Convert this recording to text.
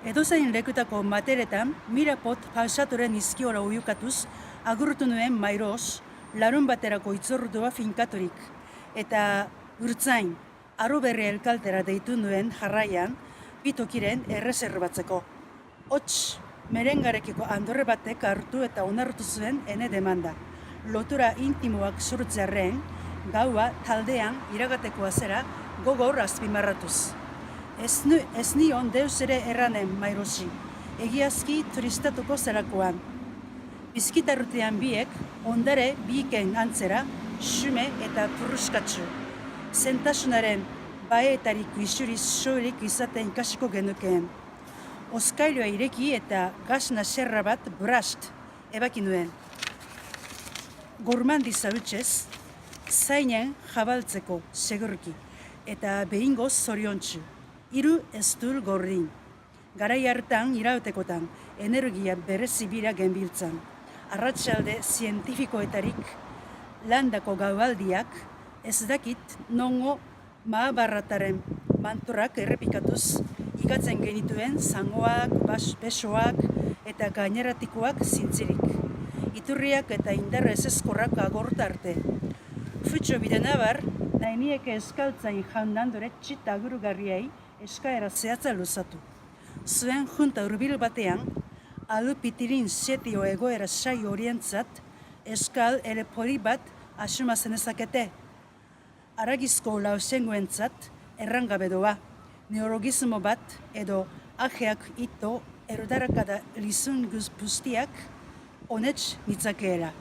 Edozein lekutako materetan, mirapot falsatoren izkiora uiukatuz, agurtu nuen mairoz, larun baterako itzordua finkaturik. Eta urtzain, aro berri elkaltera deitu nuen jarraian, bitokiren erreserbatzeko. Hots, merengarekiko andorre batek hartu eta onartu zuen ene demanda. Lotura intimoak sortzearren, gaua taldean iragateko azera gogor azpimarratuz. Ez nion deus ere erranen mairosi, egiazki turistatuko zerakoan. Bizkitarrutean biek, ondare biken antzera, xume eta turruskatsu. Zentasunaren baetarik isuriz soilik izaten kasiko genukeen. Oskailua ireki eta gasna serra bat brast ebaki nuen. Gormandi zautxez, zainen jabaltzeko segurki eta behingoz zoriontsu. Hiru eztul gordin. Garai hartan irautekotan energia berezi bira genbiltzan. Arratsalde zientifikoetarik landako gaualdiak ez dakit nongo Mahabharrataren manturak errepikatuz ikatzen genituen zangoak, besoak eta gaineratikoak zintzirik. Iturriak eta indarra ezezkorrak agorta arte. Futxo bidenabar, nainieke eskaltzain jaunandore txita agurugarriei eskaera zehatza luzatu. Zuen junta hurbil batean, alupitirin setio egoera sai orientzat, eskal ere poli bat asumazen ezakete. Aragizko lausengoentzat errangabe doa, neologismo bat edo ajeak ito erdarakada lizun guztiak honetz nitzakeela.